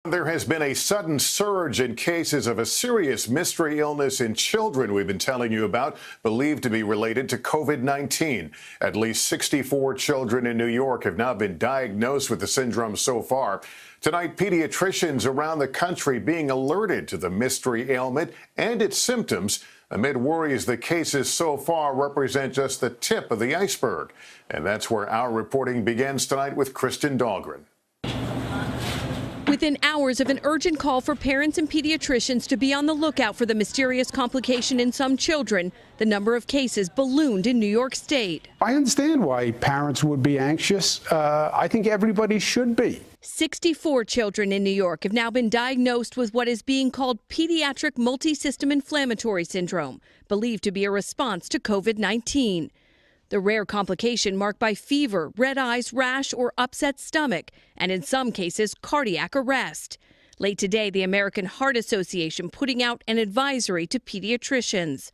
There has been a sudden surge in cases of a serious mystery illness in children we've been telling you about, believed to be related to COVID-19. At least 64 children in New York have now been diagnosed with the syndrome so far. Tonight, pediatricians around the country being alerted to the mystery ailment and its symptoms amid worries the cases so far represent just the tip of the iceberg. And that's where our reporting begins tonight with Kristen Dahlgren. Within hours of an urgent call for parents and pediatricians to be on the lookout for the mysterious complication in some children, the number of cases ballooned in New York State. I understand why parents would be anxious. I think everybody should be. 64 children in New York have now been diagnosed with what is being called pediatric multisystem inflammatory syndrome, believed to be a response to COVID-19. The rare complication marked by fever, red eyes, rash, or upset stomach, and in some cases, cardiac arrest. Late today, the American Heart Association putting out an advisory to pediatricians.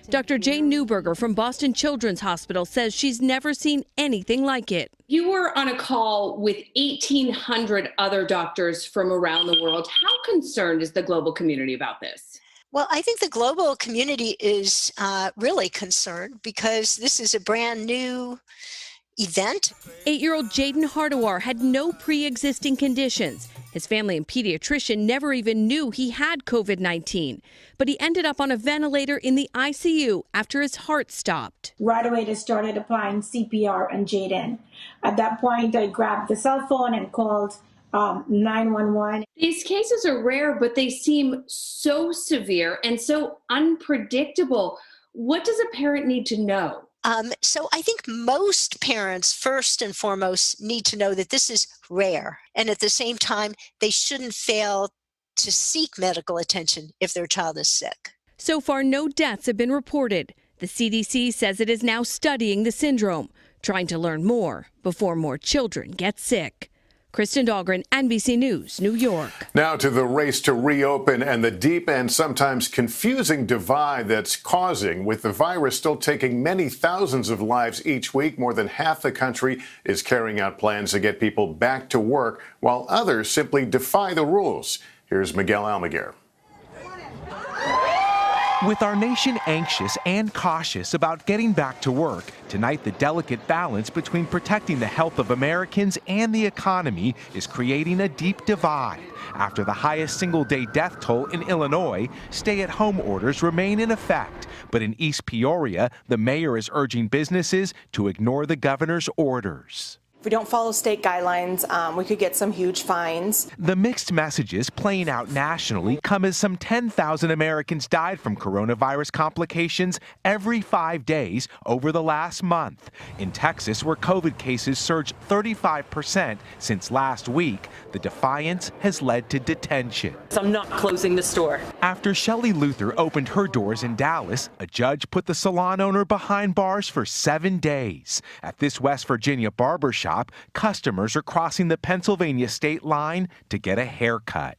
Dr. Jane Newberger from Boston Children's Hospital says she's never seen anything like it. You were on a call with 1,800 other doctors from around the world. How concerned is the global community about this? Well, I think the global community is really concerned because this is a brand new event. 8-year-old Jaden Hardawar had no pre-existing conditions. His family and pediatrician never even knew he had COVID-19, but he ended up on a ventilator in the ICU after his heart stopped. Right away, they started applying CPR on Jaden. At that point, I grabbed the cell phone and called 911. These cases are rare, but they seem so severe and so unpredictable. What does a parent need to know? So I think most parents, first and foremost, need to know that this is rare. And at the same time, they shouldn't fail to seek medical attention if their child is sick. So far, no deaths have been reported. The CDC says it is now studying the syndrome, trying to learn more before more children get sick. Kristen Dahlgren, NBC News, New York. Now to the race to reopen and the deep and sometimes confusing divide that's causing, with the virus still taking many thousands of lives each week. More than half the country is carrying out plans to get people back to work, while others simply defy the rules. Here's Miguel Almaguer. With our nation anxious and cautious about getting back to work, tonight the delicate balance between protecting the health of Americans and the economy is creating a deep divide. After the highest single-day death toll in Illinois, stay-at-home orders remain in effect. But in East Peoria, the mayor is urging businesses to ignore the governor's orders. If we don't follow state guidelines, we could get some huge fines. The mixed messages playing out nationally come as some 10,000 Americans died from coronavirus complications every 5 days over the last month. In Texas, where COVID cases surged 35% since last week, the defiance has led to detention. I'm not closing the store. After Shelley Luther opened her doors in Dallas, a judge put the salon owner behind bars for 7 days. At this West Virginia barber shop, customers are crossing the Pennsylvania state line to get a haircut.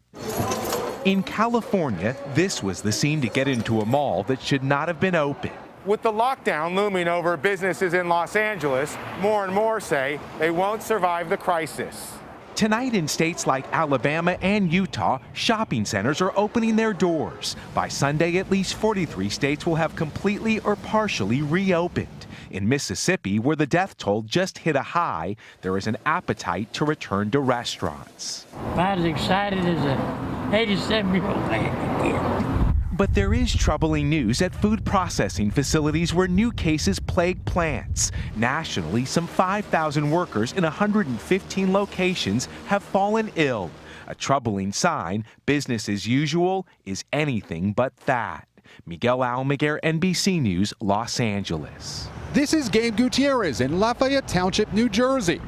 In California, this was the scene to get into a mall that should not have been open. With the lockdown looming over businesses in Los Angeles, more and more say they won't survive the crisis. Tonight in states like Alabama and Utah, shopping centers are opening their doors. By Sunday, at least 43 states will have completely or partially reopened. In Mississippi, where the death toll just hit a high, there is an appetite to return to restaurants. About as excited as an 87-year-old man can get. But there is troubling news at food processing facilities where new cases plague plants. Nationally, some 5,000 workers in 115 locations have fallen ill. A troubling sign, business as usual is anything but that. Miguel Almaguer, NBC News, Los Angeles. This is Gabe Gutierrez in Lafayette Township, New Jersey,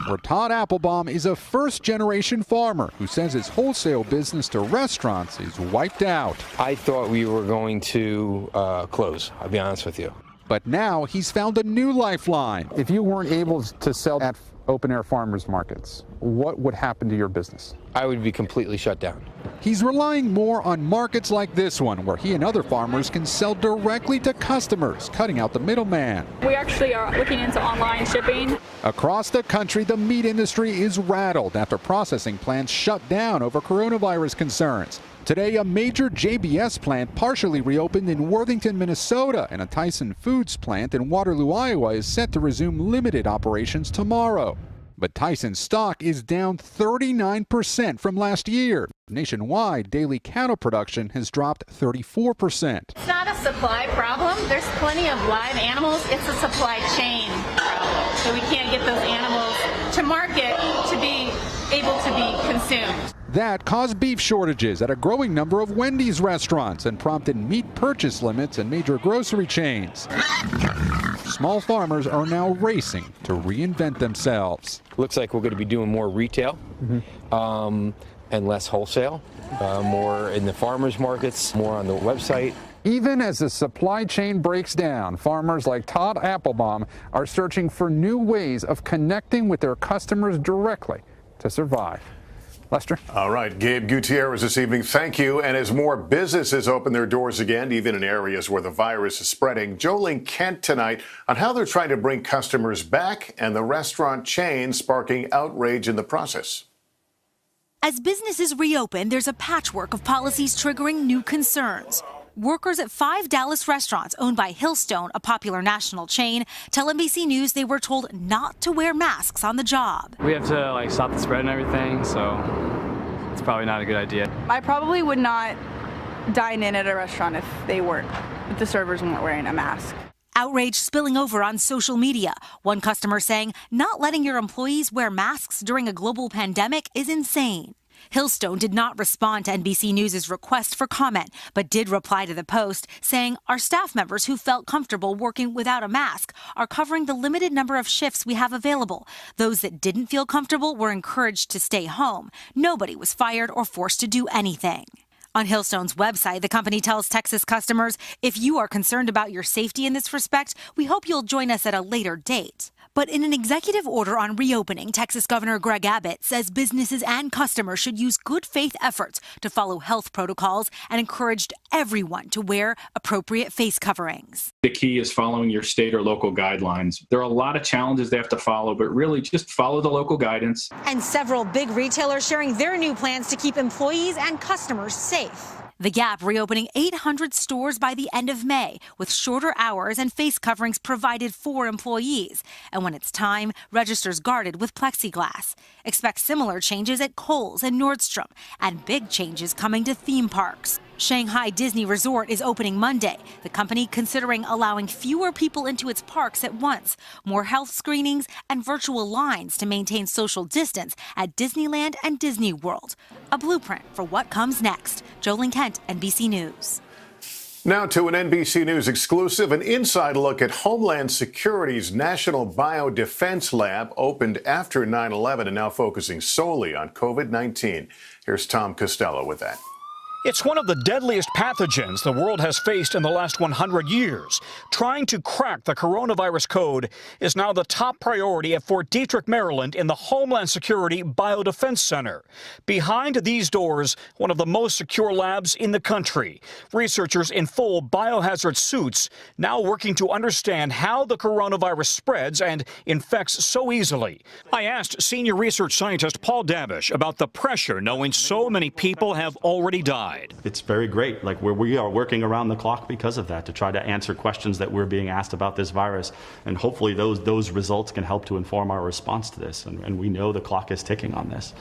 where Todd Applebaum is a first-generation farmer who says his wholesale business to restaurants is wiped out. I thought we were going to close, I'll be honest with you. But now he's found a new lifeline. If you weren't able to sell at open-air farmers markets, what would happen to your business? I would be completely shut down. He's relying more on markets like this one, where he and other farmers can sell directly to customers, cutting out the middleman. We actually are looking into online shipping. Across the country, the meat industry is rattled after processing plants shut down over coronavirus concerns. Today, a major JBS plant partially reopened in Worthington, Minnesota, and a Tyson Foods plant in Waterloo, Iowa is set to resume limited operations tomorrow. But Tyson stock is down 39% from last year. Nationwide, daily cattle production has dropped 34%. It's not a supply problem. There's plenty of live animals. It's a supply chain problem. So we can't get those animals to market to be able to be consumed. That caused beef shortages at a growing number of Wendy's restaurants and prompted meat purchase limits in major grocery chains. Small farmers are now racing to reinvent themselves. Looks like we're going to be doing more retail and less wholesale, more in the farmers markets, more on the website. Even as the supply chain breaks down, farmers like Todd Applebaum are searching for new ways of connecting with their customers directly to survive. Lester? All right, Gabe Gutierrez this evening, thank you. And as more businesses open their doors again, even in areas where the virus is spreading, Jolene Kent tonight on how they're trying to bring customers back and the restaurant chain sparking outrage in the process. As businesses reopen, there's a patchwork of policies triggering new concerns. Workers at 5 Dallas restaurants owned by Hillstone, a popular national chain, tell NBC News they were told not to wear masks on the job. We have to stop the spread and everything, so it's probably not a good idea. I probably would not dine in at a restaurant if the servers weren't wearing a mask. Outrage spilling over on social media. One customer saying not letting your employees wear masks during a global pandemic is insane. Hillstone did not respond to NBC News' request for comment, but did reply to the Post, saying our staff members who felt comfortable working without a mask are covering the limited number of shifts we have available. Those that didn't feel comfortable were encouraged to stay home. Nobody was fired or forced to do anything. On Hillstone's website, the company tells Texas customers, if you are concerned about your safety in this respect, we hope you'll join us at a later date. But in an executive order on reopening, Texas Governor Greg Abbott says businesses and customers should use good faith efforts to follow health protocols and encouraged everyone to wear appropriate face coverings. The key is following your state or local guidelines. There are a lot of challenges they have to follow, but really just follow the local guidance. And several big retailers sharing their new plans to keep employees and customers safe. The Gap reopening 800 stores by the end of May, with shorter hours and face coverings provided for employees. And when it's time, registers guarded with plexiglass. Expect similar changes at Kohl's and Nordstrom, and big changes coming to theme parks. Shanghai Disney Resort is opening Monday, the company considering allowing fewer people into its parks at once, more health screenings, and virtual lines to maintain social distance at Disneyland and Disney World. A blueprint for what comes next. Jolene Kent, NBC News. Now to an NBC News exclusive, an inside look at Homeland Security's National Biodefense Lab, opened after 9/11 and now focusing solely on COVID-19. Here's Tom Costello with that. It's one of the deadliest pathogens the world has faced in the last 100 years. Trying to crack the coronavirus code is now the top priority at Fort Detrick, Maryland, in the Homeland Security Biodefense Center. Behind these doors, one of the most secure labs in the country. Researchers in full biohazard suits now working to understand how the coronavirus spreads and infects so easily. I asked senior research scientist Paul Davish about the pressure knowing so many people have already died. It's very great. We are working around the clock because of that, to try to answer questions that we're being asked about this virus. And hopefully those results can help to inform our response to this. And we know the clock is ticking on this.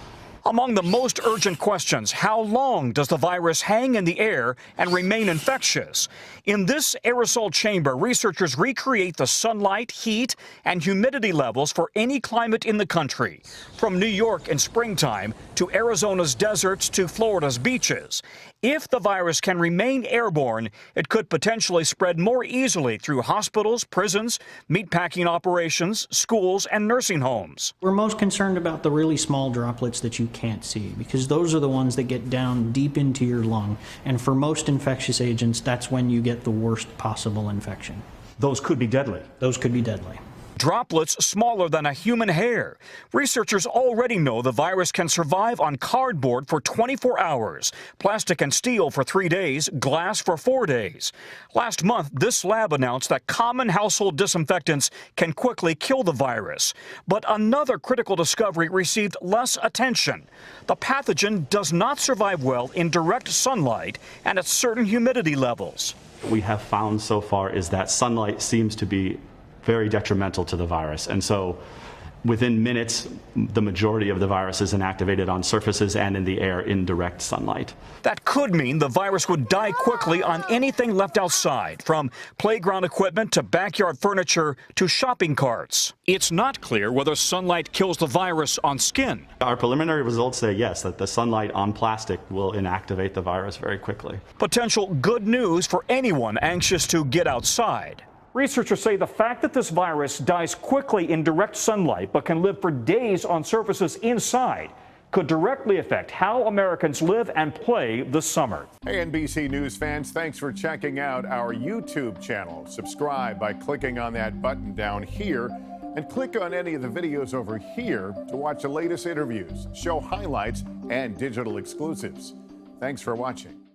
Among the most urgent questions, how long does the virus hang in the air and remain infectious? In this aerosol chamber, researchers recreate the sunlight, heat, and humidity levels for any climate in the country, from New York in springtime to Arizona's deserts to Florida's beaches. If the virus can remain airborne, it could potentially spread more easily through hospitals, prisons, meatpacking operations, schools, and nursing homes. We're most concerned about the really small droplets that you can't see, because those are the ones that get down deep into your lung. And for most infectious agents, that's when you get the worst possible infection. Those could be deadly. Those could be deadly. droplets smaller than a human hair. Researchers already know the virus can survive on cardboard for 24 hours, plastic and steel for 3 days, glass for 4 days. Last month, this lab announced that common household disinfectants can quickly kill the virus. But another critical discovery received less attention. The pathogen does not survive well in direct sunlight and at certain humidity levels. What we have found so far is that sunlight seems to be very detrimental to the virus. And so within minutes, the majority of the virus is inactivated on surfaces and in the air in direct sunlight. That could mean the virus would die quickly on anything left outside, from playground equipment to backyard furniture to shopping carts. It's not clear whether sunlight kills the virus on skin. Our preliminary results say yes, that the sunlight on plastic will inactivate the virus very quickly. Potential good news for anyone anxious to get outside. Researchers say the fact that this virus dies quickly in direct sunlight but can live for days on surfaces inside could directly affect how Americans live and play this summer. Hey, NBC News fans, thanks for checking out our YouTube channel. Subscribe by clicking on that button down here and click on any of the videos over here to watch the latest interviews, show highlights, and digital exclusives. Thanks for watching.